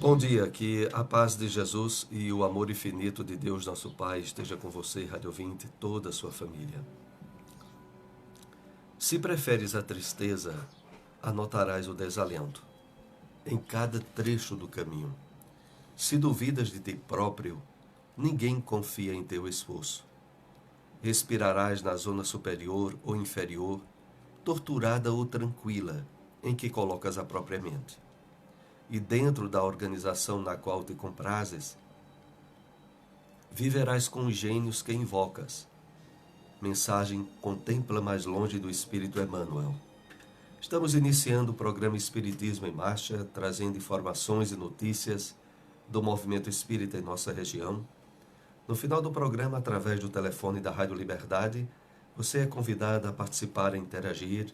Bom dia, que a paz de Jesus e o amor infinito de Deus nosso Pai esteja com você, rádio ouvinte, e toda a sua família. Se preferes a tristeza, anotarás o desalento em cada trecho do caminho. Se duvidas de ti próprio, ninguém confia em teu esforço. Respirarás na zona superior ou inferior, torturada ou tranquila, em que colocas a própria mente. E dentro da organização na qual te comprases, viverás com os gênios que invocas. Mensagem contempla mais longe do Espírito Emmanuel. Estamos iniciando o programa Espiritismo em Marcha, trazendo informações e notícias do movimento espírita em nossa região. No final do programa, através do telefone da Rádio Liberdade, você é convidado a participar e interagir,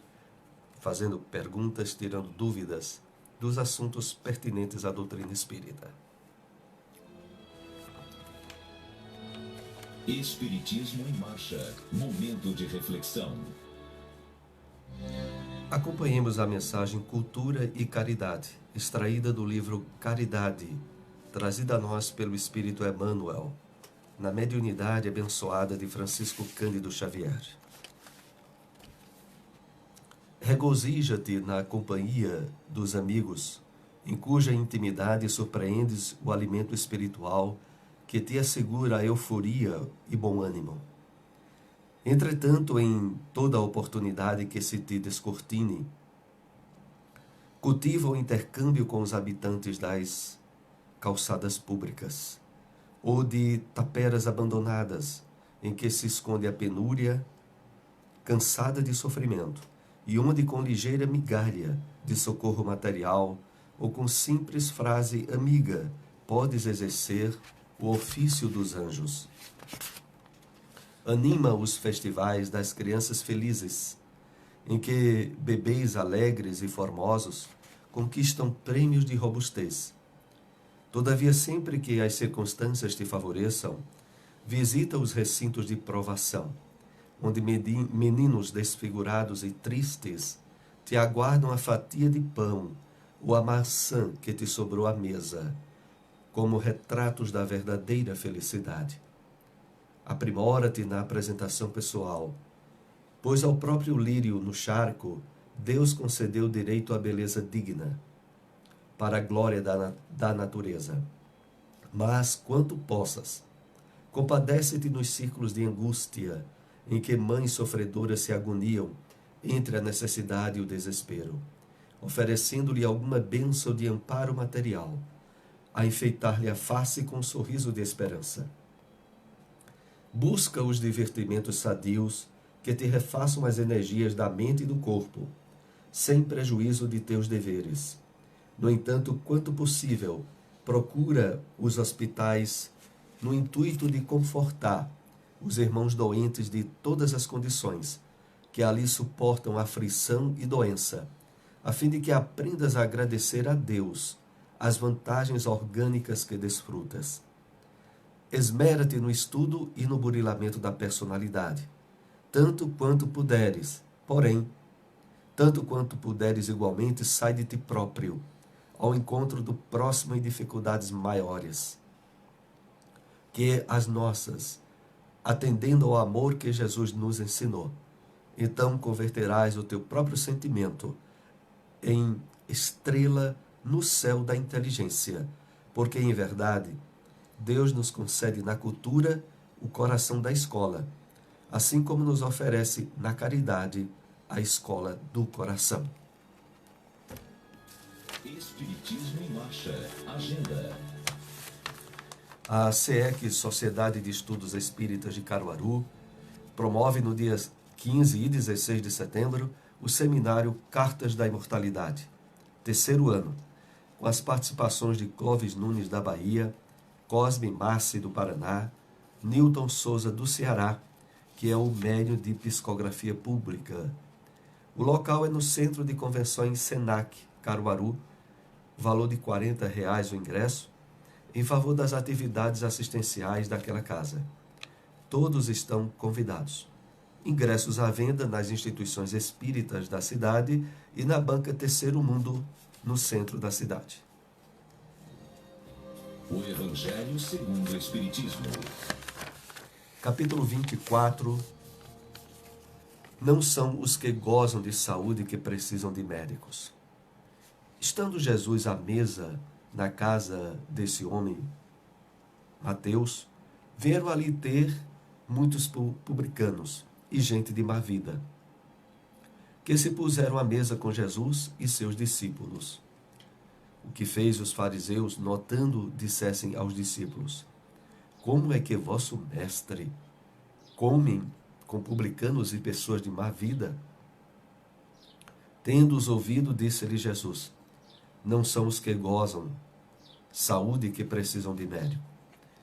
fazendo perguntas, tirando dúvidas dos assuntos pertinentes à doutrina espírita. Espiritismo em Marcha, momento de reflexão. Acompanhemos a mensagem Cultura e Caridade, extraída do livro Caridade, trazida a nós pelo Espírito Emmanuel, na mediunidade abençoada de Francisco Cândido Xavier. Regozija-te na companhia dos amigos, em cuja intimidade surpreendes o alimento espiritual que te assegura a euforia e bom ânimo. Entretanto, em toda oportunidade que se te descortine, cultiva o intercâmbio com os habitantes das calçadas públicas, ou de taperas abandonadas, em que se esconde a penúria, cansada de sofrimento, e onde com ligeira migalha de socorro material, ou com simples frase amiga, podes exercer o ofício dos anjos. Anima os festivais das crianças felizes, em que bebês alegres e formosos conquistam prêmios de robustez. Todavia, sempre que as circunstâncias te favoreçam, visita os recintos de provação, onde meninos desfigurados e tristes te aguardam a fatia de pão ou a maçã que te sobrou à mesa, como retratos da verdadeira felicidade. Aprimora-te na apresentação pessoal, pois ao próprio lírio no charco, Deus concedeu direito à beleza digna, para a glória da natureza. Mas, quanto possas, compadece-te nos círculos de angústia, em que mães sofredoras se agoniam entre a necessidade e o desespero, oferecendo-lhe alguma bênção de amparo material, a enfeitar-lhe a face com um sorriso de esperança. Busca os divertimentos sadios que te refaçam as energias da mente e do corpo, sem prejuízo de teus deveres. No entanto, quanto possível, procura os hospitais no intuito de confortar os irmãos doentes de todas as condições, que ali suportam aflição e doença, a fim de que aprendas a agradecer a Deus as vantagens orgânicas que desfrutas. Esmera-te no estudo e no burilamento da personalidade, tanto quanto puderes, porém, tanto quanto puderes igualmente, sai de ti próprio, ao encontro do próximo em dificuldades maiores que as nossas, atendendo ao amor que Jesus nos ensinou. Então converterás o teu próprio sentimento em estrela no céu da inteligência, porque, em verdade, Deus nos concede na cultura o coração da escola, assim como nos oferece na caridade a escola do coração. Espiritismo em Marcha, agenda. A SEEC, Sociedade de Estudos Espíritas de Caruaru, promove no dia 15 e 16 de setembro o seminário Cartas da Imortalidade, terceiro ano, com as participações de Clóvis Nunes da Bahia, Cosme Massi do Paraná, Newton Souza do Ceará, que é o médium de psicografia pública. O local é no Centro de Convenções Senac, Caruaru, valor de R$ 40 o ingresso, em favor das atividades assistenciais daquela casa. Todos estão convidados. Ingressos à venda nas instituições espíritas da cidade e na banca Terceiro Mundo, no centro da cidade. O Evangelho segundo o Espiritismo. Capítulo 24. Não são os que gozam de saúde que precisam de médicos. Estando Jesus à mesa na casa desse homem, Mateus, vieram ali ter muitos publicanos e gente de má vida, que se puseram à mesa com Jesus e seus discípulos. O que fez os fariseus, notando, dissessem aos discípulos: como é que vosso mestre comem com publicanos e pessoas de má vida? Tendo-os ouvido, disse-lhe Jesus: não são os que gozam saúde que precisam de médico.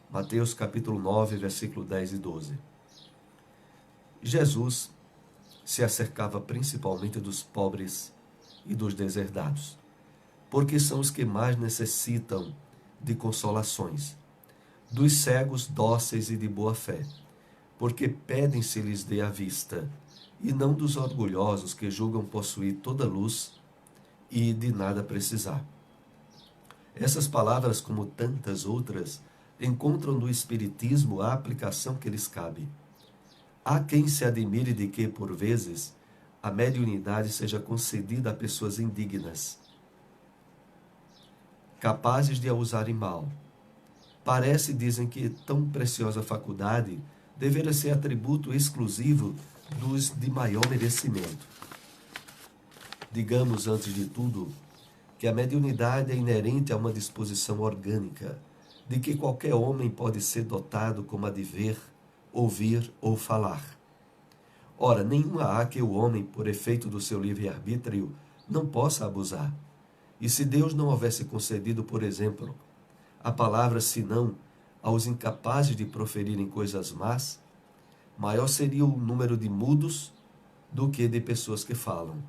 Mateus capítulo 9, versículo 10 e 12. Jesus se acercava principalmente dos pobres e dos deserdados, porque são os que mais necessitam de consolações, dos cegos dóceis e de boa fé, porque pedem se lhes dê a vista, e não dos orgulhosos que julgam possuir toda luz e de nada precisar. Essas palavras, como tantas outras, encontram no Espiritismo a aplicação que lhes cabe. Há quem se admire de que, por vezes, a mediunidade seja concedida a pessoas indignas, capazes de a usarem mal. Parece, dizem, que tão preciosa faculdade deveria ser atributo exclusivo dos de maior merecimento. Digamos, antes de tudo, que a mediunidade é inerente a uma disposição orgânica, de que qualquer homem pode ser dotado como a de ver, ouvir ou falar. Ora, nenhuma há que o homem, por efeito do seu livre-arbítrio, não possa abusar. E se Deus não houvesse concedido, por exemplo, a palavra senão aos incapazes de proferirem coisas más, maior seria o número de mudos do que de pessoas que falam.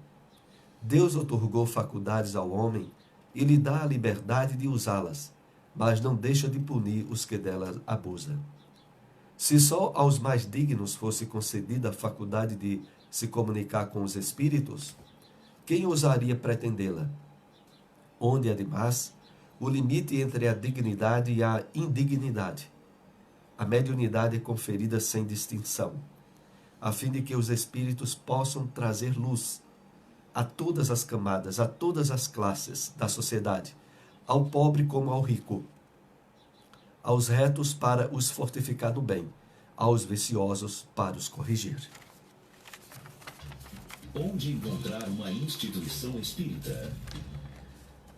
Deus outorgou faculdades ao homem e lhe dá a liberdade de usá-las, mas não deixa de punir os que delas abusam. Se só aos mais dignos fosse concedida a faculdade de se comunicar com os espíritos, quem ousaria pretendê-la? Onde, ademais, o limite entre a dignidade e a indignidade. A mediunidade é conferida sem distinção, a fim de que os espíritos possam trazer luz a todas as camadas, a todas as classes da sociedade, ao pobre como ao rico, aos retos para os fortificar no bem, aos viciosos para os corrigir. Onde encontrar uma instituição espírita?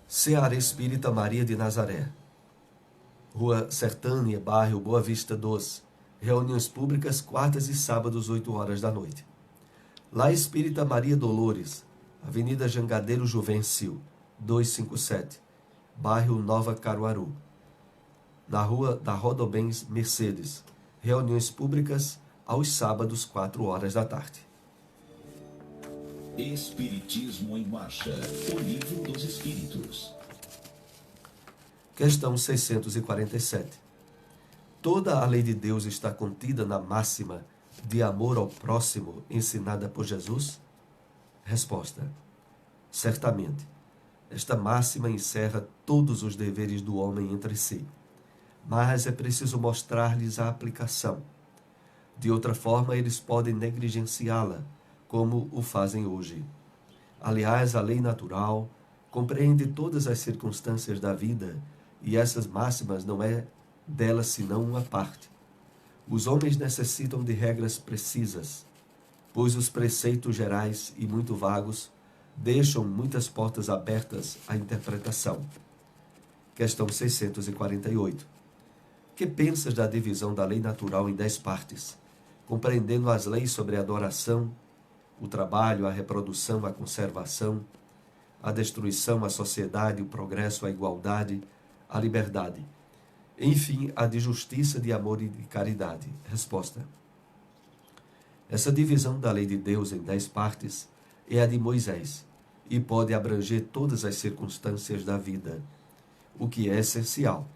Seara Espírita Maria de Nazaré, Rua Sertânia, bairro Boa Vista 12. Reuniões públicas, quartas e sábados, 8 horas da noite. Lá Espírita Maria Dolores, Avenida Jangadeiro Juvencil, 257, bairro Nova Caruaru. Na Rua da Rodobens Mercedes. Reuniões públicas aos sábados, 4 horas da tarde. Espiritismo em Marcha, o livro dos Espíritos. Questão 647. Toda a lei de Deus está contida na máxima de amor ao próximo ensinada por Jesus? Resposta: certamente. Esta máxima encerra todos os deveres do homem entre si, mas é preciso mostrar-lhes a aplicação. De outra forma, eles podem negligenciá-la, como o fazem hoje. Aliás, a lei natural compreende todas as circunstâncias da vida, e essas máximas não é delas senão uma parte. Os homens necessitam de regras precisas, pois os preceitos gerais e muito vagos deixam muitas portas abertas à interpretação. Questão 648. Que pensas da divisão da lei natural em 10 partes, compreendendo as leis sobre a adoração, o trabalho, a reprodução, a conservação, a destruição, a sociedade, o progresso, a igualdade, a liberdade, enfim, a de justiça, de amor e de caridade? Resposta: essa divisão da lei de Deus em 10 partes é a de Moisés e pode abranger todas as circunstâncias da vida, o que é essencial.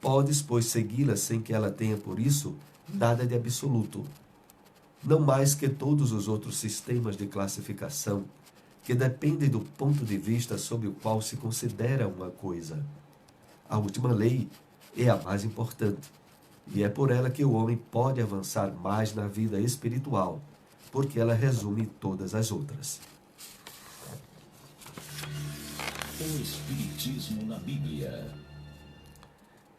Podes, pois, segui-la sem que ela tenha, por isso, nada de absoluto, não mais que todos os outros sistemas de classificação que dependem do ponto de vista sob o qual se considera uma coisa. A última lei é a mais importante. E é por ela que o homem pode avançar mais na vida espiritual, porque ela resume todas as outras. O Espiritismo na Bíblia.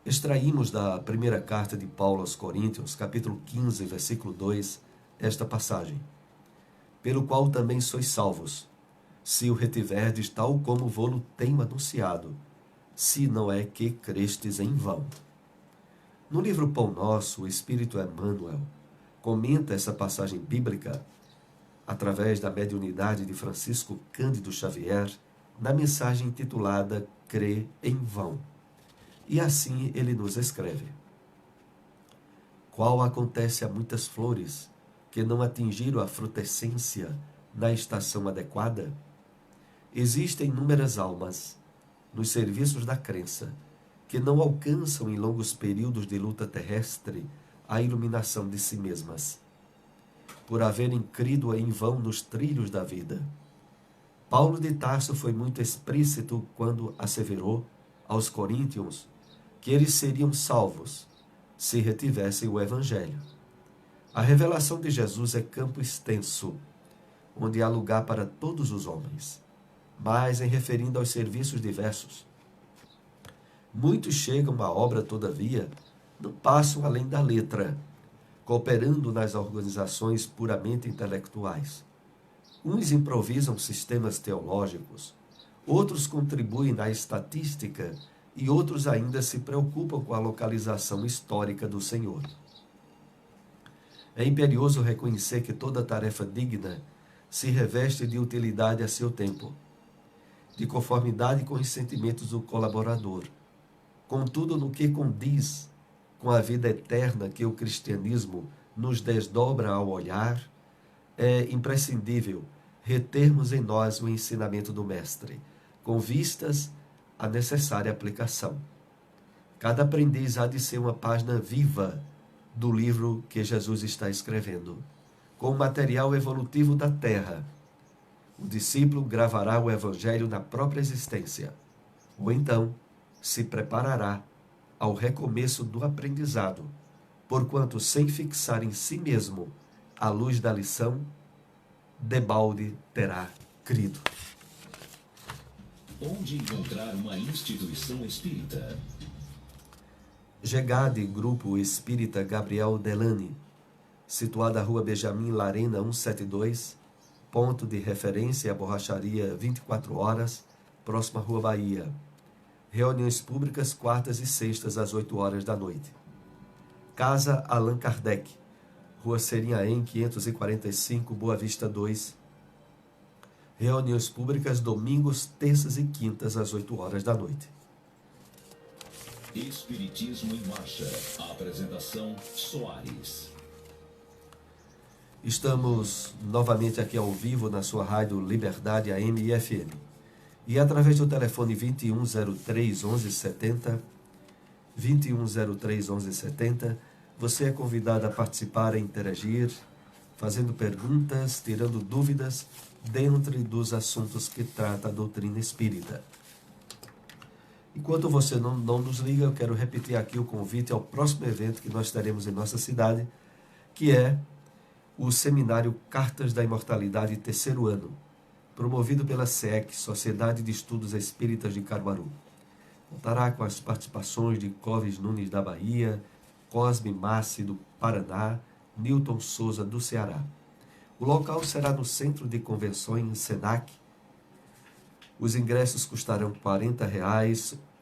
Extraímos da primeira carta de Paulo aos Coríntios, capítulo 15, versículo 2, esta passagem. Pelo qual também sois salvos, se o retiverdes tal como vô-lo tenho anunciado, se não é que crestes em vão. No livro Pão Nosso, o Espírito Emmanuel comenta essa passagem bíblica através da mediunidade de Francisco Cândido Xavier, na mensagem intitulada Crê em Vão. E assim ele nos escreve: qual acontece a muitas flores que não atingiram a frutescência na estação adequada? Existem inúmeras almas nos serviços da crença que não alcançam em longos períodos de luta terrestre a iluminação de si mesmas, por haverem crido em vão nos trilhos da vida. Paulo de Tarso foi muito explícito quando asseverou aos coríntios que eles seriam salvos se retivessem o Evangelho. A revelação de Jesus é campo extenso, onde há lugar para todos os homens, mas em referindo aos serviços diversos. Muitos chegam à obra, todavia, não passam além da letra, cooperando nas organizações puramente intelectuais. Uns improvisam sistemas teológicos, outros contribuem na estatística e outros ainda se preocupam com a localização histórica do Senhor. É imperioso reconhecer que toda tarefa digna se reveste de utilidade a seu tempo, de conformidade com os sentimentos do colaborador, contudo no que condiz com a vida eterna que o cristianismo nos desdobra ao olhar, é imprescindível retermos em nós o ensinamento do Mestre, com vistas à necessária aplicação. Cada aprendiz há de ser uma página viva do livro que Jesus está escrevendo, com o material evolutivo da terra. O discípulo gravará o Evangelho na própria existência, ou então se preparará ao recomeço do aprendizado, porquanto, sem fixar em si mesmo a luz da lição, debalde terá crido. Onde encontrar uma instituição espírita? GEGAD, Grupo Espírita Gabriel Delany, situada à Rua Benjamin Larena 172, ponto de referência à borracharia 24 horas, próxima à Rua Bahia. Reuniões públicas quartas e sextas às 8 horas da noite. Casa Allan Kardec, Rua Serinhaém 545, Boa Vista 2. Reuniões públicas domingos, terças e quintas às 8 horas da noite. Espiritismo em Marcha. A apresentação Soares. Estamos novamente aqui ao vivo na sua rádio Liberdade AM e FM. E através do telefone 2103 1170, 2103 1170, você é convidado a participar e interagir, fazendo perguntas, tirando dúvidas, dentre dos assuntos que trata a doutrina espírita. Enquanto você não nos liga, eu quero repetir aqui o convite ao próximo evento que nós teremos em nossa cidade, que é o Seminário Cartas da Imortalidade, terceiro ano, promovido pela SEC, Sociedade de Estudos Espíritas de Caruaru. Contará com as participações de Clóvis Nunes da Bahia, Cosme Massi do Paraná, Newton Souza do Ceará. O local será no Centro de Convenções SENAC. Os ingressos custarão R$ 40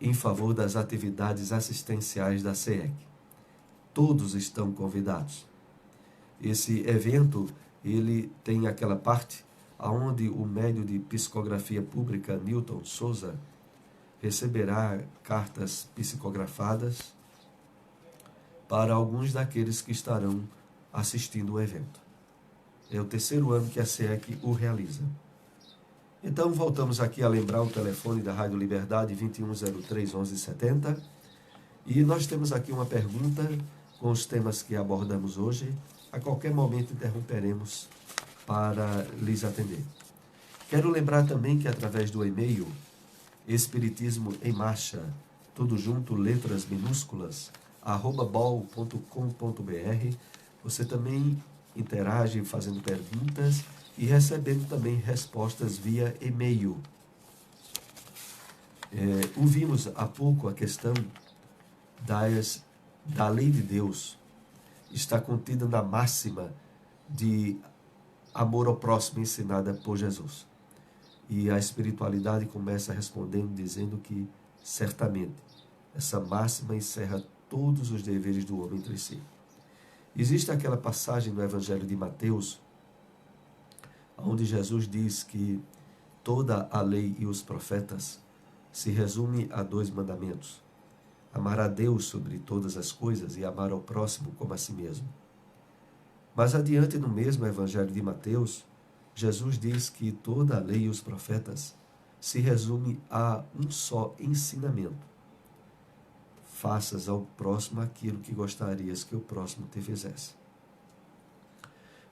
em favor das atividades assistenciais da SEC. Todos estão convidados. Esse evento, ele tem aquela parte onde o médium de psicografia pública, Newton Souza, receberá cartas psicografadas para alguns daqueles que estarão assistindo o evento. É o terceiro ano que a SEC o realiza. Então, voltamos aqui a lembrar o telefone da Rádio Liberdade, 2103 1170. E nós temos aqui uma pergunta com os temas que abordamos hoje. A qualquer momento interromperemos para lhes atender. Quero lembrar também que através do e-mail espiritismoemmarcha, tudo junto, letras minúsculas, @bol.com.br. Você também interage fazendo perguntas e recebendo também respostas via e-mail. Ouvimos há pouco a questão da lei de Deus. Está contida na máxima de amor ao próximo ensinada por Jesus. E a espiritualidade começa respondendo, dizendo que, certamente, essa máxima encerra todos os deveres do homem entre si. Existe aquela passagem no Evangelho de Mateus, onde Jesus diz que toda a lei e os profetas se resume a 2 mandamentos: amar a Deus sobre todas as coisas e amar ao próximo como a si mesmo. Mas adiante no mesmo Evangelho de Mateus, Jesus diz que toda a lei e os profetas se resume a um só ensinamento: faças ao próximo aquilo que gostarias que o próximo te fizesse.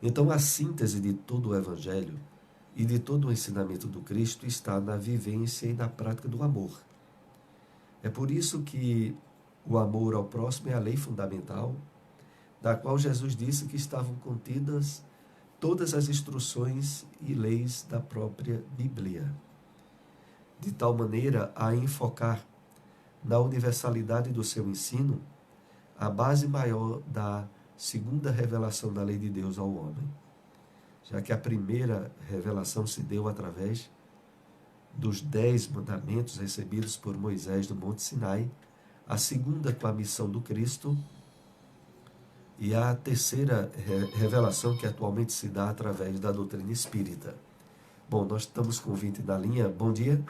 Então a síntese de todo o Evangelho e de todo o ensinamento do Cristo está na vivência e na prática do amor. É por isso que o amor ao próximo é a lei fundamental, da qual Jesus disse que estavam contidas todas as instruções e leis da própria Bíblia, de tal maneira a enfocar na universalidade do seu ensino a base maior da segunda revelação da lei de Deus ao homem, já que a primeira revelação se deu através dos 10 mandamentos recebidos por Moisés do Monte Sinai, a segunda com a missão do Cristo, e a terceira revelação que atualmente se dá através da doutrina espírita. Bom, nós estamos com o ouvinte na linha. Bom dia.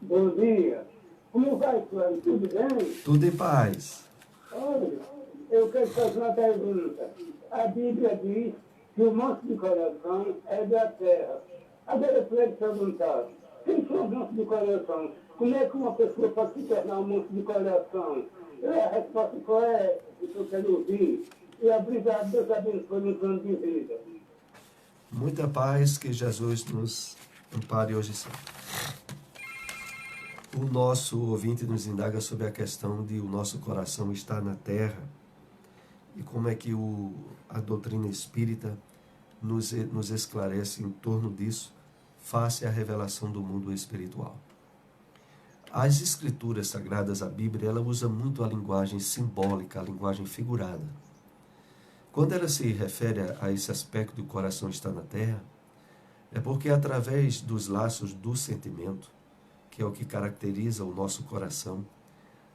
Bom dia. Como vai, Flávio? Tudo bem? Tudo em paz. Olha, eu quero fazer uma pergunta. A Bíblia diz que o monte de coração é da terra. Agora eu quero perguntar, quem for o monte de coração? Como é que uma pessoa pode se tornar um monte de coração? A resposta qual é? Isso eu quero ouvir. E obrigado, Deus abençoe no ano de vida. Muita paz, que Jesus nos ampare hoje sempre. O nosso ouvinte nos indaga sobre a questão de o nosso coração estar na terra e como é que a doutrina espírita nos esclarece em torno disso, face à revelação do mundo espiritual. As escrituras sagradas, a Bíblia, ela usa muito a linguagem simbólica, a linguagem figurada. Quando ela se refere a esse aspecto do coração estar na terra, é porque através dos laços do sentimento, que é o que caracteriza o nosso coração,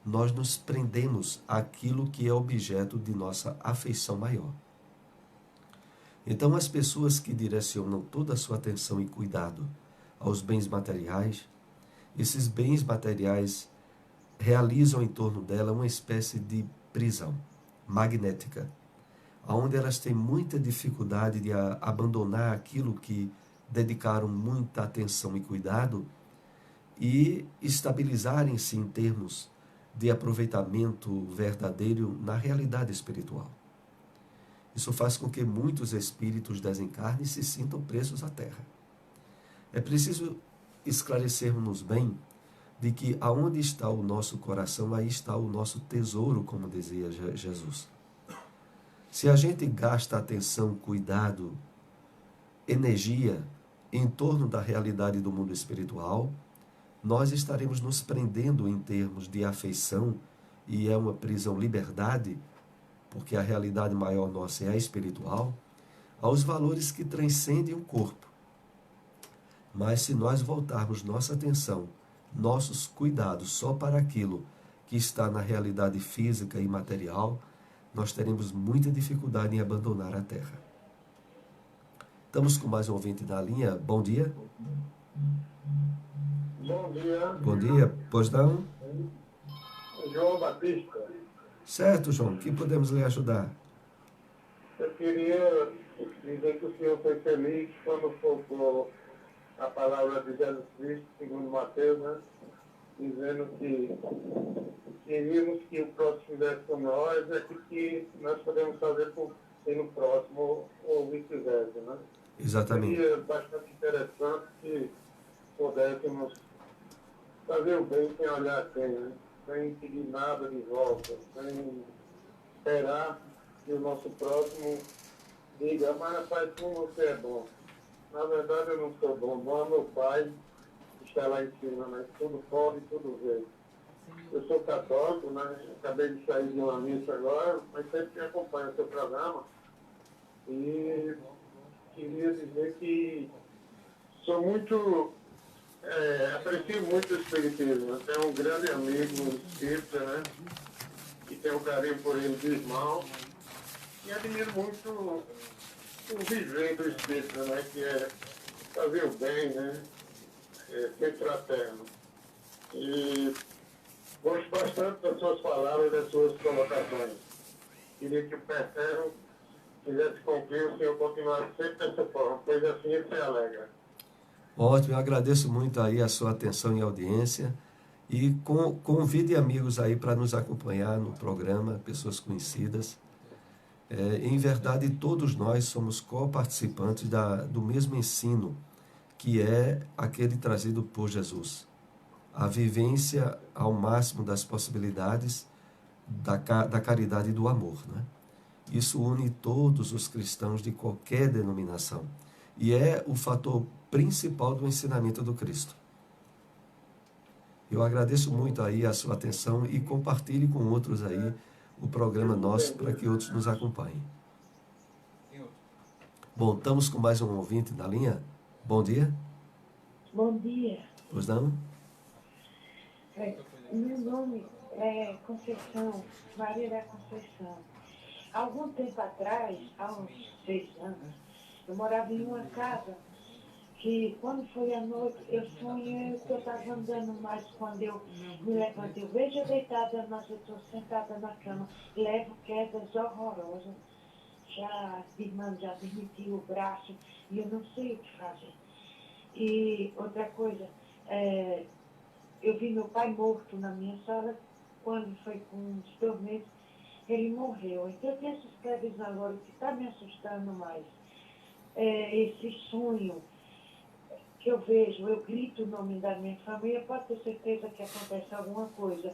nós nos prendemos àquilo que é objeto de nossa afeição maior. Então, as pessoas que direcionam toda a sua atenção e cuidado aos bens materiais, esses bens materiais realizam em torno dela uma espécie de prisão magnética, onde elas têm muita dificuldade de abandonar aquilo que dedicaram muita atenção e cuidado e estabilizarem-se em termos de aproveitamento verdadeiro na realidade espiritual. Isso faz com que muitos espíritos desencarnem e se sintam presos à terra. É preciso esclarecermos bem de que aonde está o nosso coração, aí está o nosso tesouro, como dizia Jesus. Se a gente gasta atenção, cuidado, energia em torno da realidade do mundo espiritual, nós estaremos nos prendendo em termos de afeição, e é uma prisão liberdade, porque a realidade maior nossa é a espiritual, aos valores que transcendem o corpo. Mas se nós voltarmos nossa atenção, nossos cuidados só para aquilo que está na realidade física e material, nós teremos muita dificuldade em abandonar a terra. Estamos com mais um ouvinte na linha. Bom dia. Bom dia. Bom dia. Pois não? João Batista. Certo, João. O que podemos lhe ajudar? Eu queria dizer que o senhor foi feliz quando focou a palavra de Jesus Cristo, segundo Mateus, né? Dizendo que queríamos que o próximo fizesse com nós, é que nós podemos fazer pelo próximo ou vice-versa, né? Exatamente. Seria bastante interessante que pudéssemos fazer o bem sem olhar quem, né? sem pedir nada de volta, sem esperar que o nosso próximo diga, mas rapaz, como você é bom. Na verdade eu não sou bom, bom é meu pai, que está lá em cima, mas tudo pode, tudo vê. Eu sou católico, né? Acabei de sair de uma missa agora, mas sempre que acompanho o seu programa. E queria dizer que sou muito, aprecio muito o Espiritismo. Eu tenho um grande amigo espírita, né? Que tem um carinho por ele de irmão. E admiro muito o viver do Espírita, né? Que é fazer o bem, né? Ser fraterno. E gosto bastante das suas palavras, das suas colocações. Queria que o Percebo fizesse com que o senhor continuasse sempre dessa forma, pois assim ele se alegra. Ótimo, eu agradeço muito aí a sua atenção e audiência. E convide amigos aí para nos acompanhar no programa, pessoas conhecidas. Em verdade, todos nós somos co-participantes do mesmo ensino, que é aquele trazido por Jesus. A vivência ao máximo das possibilidades da caridade e do amor, né? Isso une todos os cristãos de qualquer denominação e é o fator principal do ensinamento do Cristo. Eu agradeço muito aí a sua atenção e compartilhe com outros aí o programa nosso para que outros nos acompanhem. Bom, estamos com mais um ouvinte na linha. Bom dia. Bom dia. Pois não? Meu nome é Conceição, Maria da Conceição. Há algum tempo atrás, há uns 6 anos, eu morava em uma casa que, quando foi à noite, eu sonhei que eu estava andando mais. Quando eu me levanto, eu vejo eu deitada, mas eu estou sentada na cama, levo quedas horrorosas. Já, irmã, já derreti o braço e eu não sei o que fazer. E outra coisa, eu vi meu pai morto na minha sala, quando foi com uns 2 meses, ele morreu. Então eu tenho essas quedas agora, o que está me assustando mais esse sonho que eu vejo, eu grito o nome da minha família, pode ter certeza que acontece alguma coisa.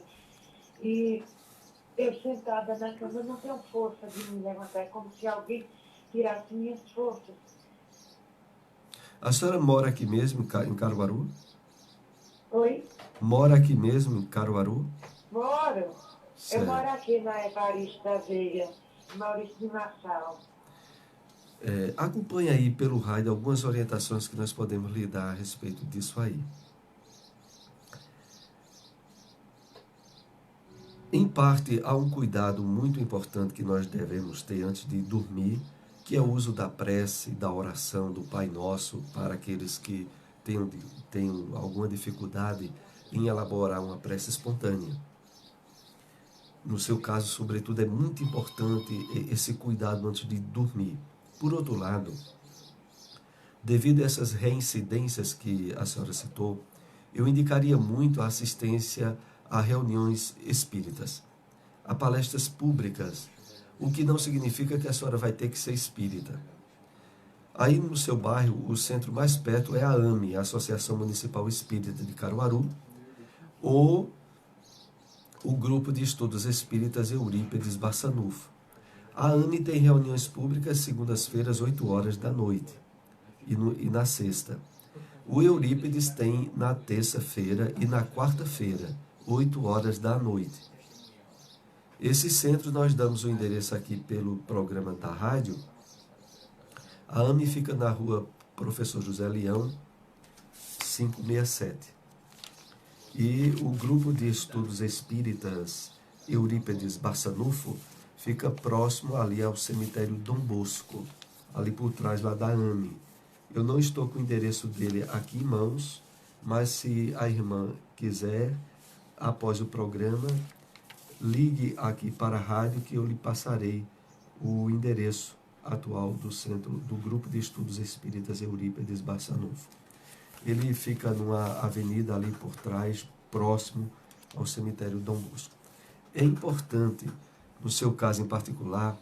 E eu sentada na cama, eu não tenho força de me levantar, é como se alguém tirasse minhas forças. A senhora mora aqui mesmo em Caruaru? Oi? Mora aqui mesmo em Caruaru? Moro. Certo. Eu moro aqui na Evaristo da Veiga, Maurício de Nassau. Acompanhe aí pelo rádio algumas orientações que nós podemos lhe dar a respeito disso aí. Em parte, há um cuidado muito importante que nós devemos ter antes de dormir, que é o uso da prece, da oração, do Pai Nosso, para aqueles que tenham alguma dificuldade em elaborar uma prece espontânea. No seu caso, sobretudo, é muito importante esse cuidado antes de dormir. Por outro lado, devido a essas reincidências que a senhora citou, eu indicaria muito a assistência a reuniões espíritas, a palestras públicas, o que não significa que a senhora vai ter que ser espírita. Aí no seu bairro, o centro mais perto é a AME, a Associação Municipal Espírita de Caruaru, ou o Grupo de Estudos Espíritas Eurípedes Barçanufo. A AME tem reuniões públicas segundas-feiras, 8 horas da noite, e na sexta. O Eurípedes tem na terça-feira e na quarta-feira, 8 horas da noite. Esse centro nós damos o endereço aqui pelo programa da rádio. A AME fica na rua Professor José Leão, 567. E o Grupo de Estudos Espíritas Eurípedes Barçanufo fica próximo ali ao cemitério Dom Bosco, ali por trás lá da AME. Eu não estou com o endereço dele aqui em mãos, mas se a irmã quiser, após o programa, ligue aqui para a rádio que eu lhe passarei o endereço atual do centro do Grupo de Estudos Espíritas Eurípedes Barçanufo. Ele fica numa avenida ali por trás, próximo ao cemitério Dom Bosco. É importante, no seu caso em particular,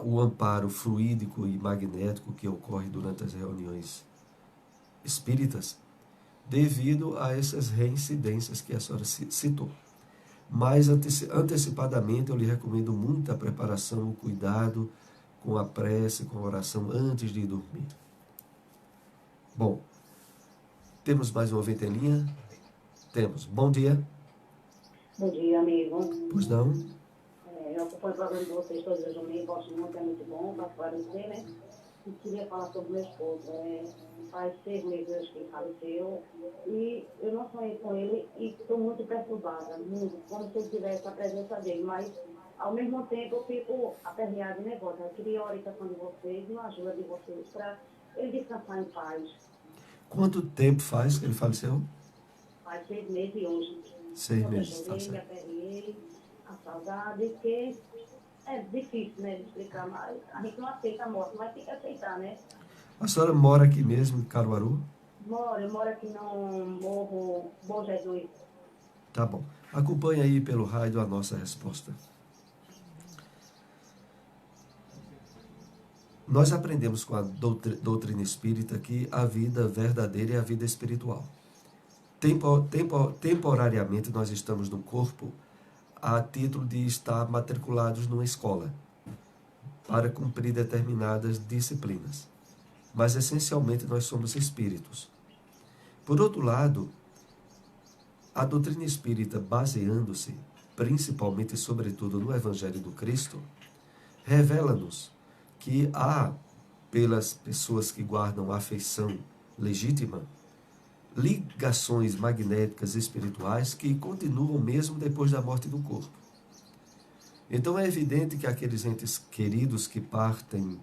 o amparo fluídico e magnético que ocorre durante as reuniões espíritas, devido a essas reincidências que a senhora citou. Mas antecipadamente eu lhe recomendo muita preparação, o cuidado com a prece, com a oração antes de dormir. Bom, temos mais um ouvinte em linha? Temos. Bom dia. Bom dia, amigo. Pois não? Eu acompanho o programa de vocês todos os domingos, gosto muito, é muito bom para esclarecer, né? E queria falar sobre meu esposo. Faz 6 meses que ele faleceu e eu não sonhei com ele e estou muito perturbada, muito, como se eu tivesse a presença dele, mas ao mesmo tempo eu fico aperreada em negócio. Eu queria a orientação de vocês e uma ajuda de vocês para ele descansar em paz. Quanto tempo faz que ele faleceu? Faz 6 meses e hoje. 6 meses, tá Eu certo. me aperrei, a saudade, que é difícil, né, de explicar, mas a gente não aceita a morte, mas tem que aceitar, né? A senhora mora aqui mesmo, em Caruaru? Eu moro aqui no Morro Bom Jesus. Tá bom. Acompanhe aí pelo rádio a nossa resposta. Nós aprendemos com a doutrina espírita que a vida verdadeira é a vida espiritual. Temporariamente nós estamos no corpo a título de estar matriculados numa escola para cumprir determinadas disciplinas. Mas essencialmente nós somos espíritos. Por outro lado, a doutrina espírita, baseando-se principalmente e sobretudo no Evangelho do Cristo, revela-nos que há, pelas pessoas que guardam a afeição legítima, ligações magnéticas espirituais que continuam mesmo depois da morte do corpo. Então é evidente que aqueles entes queridos que partem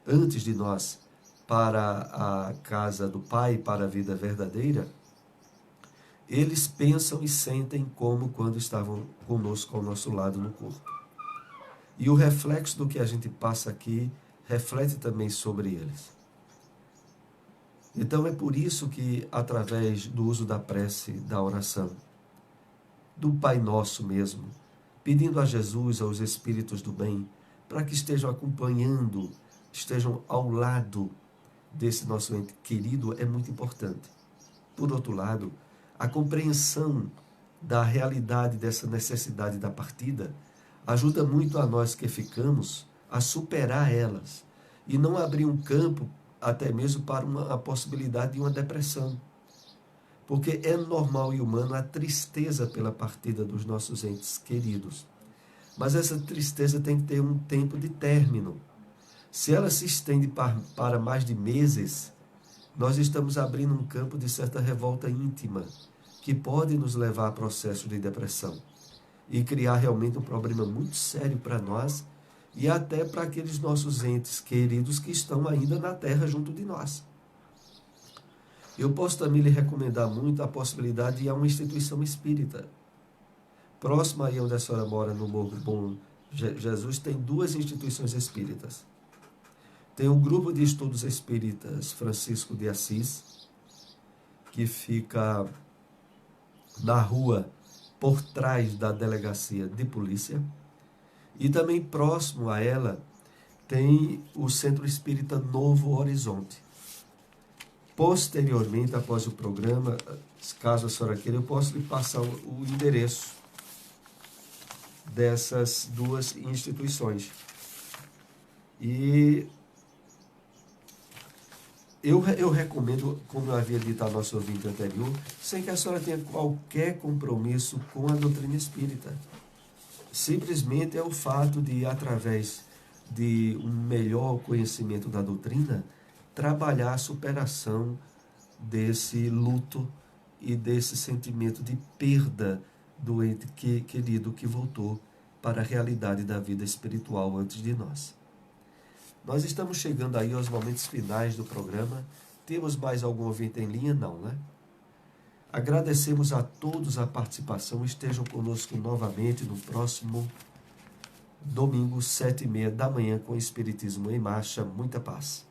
antes de nós para a casa do Pai, para a vida verdadeira, eles pensam e sentem como quando estavam conosco ao nosso lado no corpo. E o reflexo do que a gente passa aqui reflete também sobre eles. Então é por isso que, através do uso da prece, da oração, do Pai Nosso mesmo, pedindo a Jesus, aos Espíritos do bem, para que estejam acompanhando, estejam ao lado desse nosso ente querido, é muito importante. Por outro lado, a compreensão da realidade dessa necessidade da partida ajuda muito a nós que ficamos a superar elas e não abrir um campo até mesmo para a possibilidade de uma depressão. Porque é normal e humano a tristeza pela partida dos nossos entes queridos. Mas essa tristeza tem que ter um tempo de término. Se ela se estende para mais de meses, nós estamos abrindo um campo de certa revolta íntima, que pode nos levar a processo de depressão e criar realmente um problema muito sério para nós e até para aqueles nossos entes queridos que estão ainda na Terra junto de nós. Eu posso também lhe recomendar muito a possibilidade de ir a uma instituição espírita. Próxima aí onde a senhora mora, no Morro Bom Jesus, tem 2 instituições espíritas. Tem um grupo de estudos espíritas Francisco de Assis, que fica na rua por trás da delegacia de polícia. E também próximo a ela tem o Centro Espírita Novo Horizonte. Posteriormente, após o programa, caso a senhora queira, eu posso lhe passar o endereço dessas 2 instituições. E eu recomendo, como eu havia dito ao nosso ouvinte anterior, sem que a senhora tenha qualquer compromisso com a doutrina espírita. Simplesmente é o fato de, através de um melhor conhecimento da doutrina, trabalhar a superação desse luto e desse sentimento de perda do ente querido que voltou para a realidade da vida espiritual antes de nós. Nós estamos chegando aí aos momentos finais do programa. Temos mais algum ouvinte em linha? Não, né? Agradecemos a todos a participação. Estejam conosco novamente no próximo domingo, 7h30 da manhã, com Espiritismo em Marcha. Muita paz.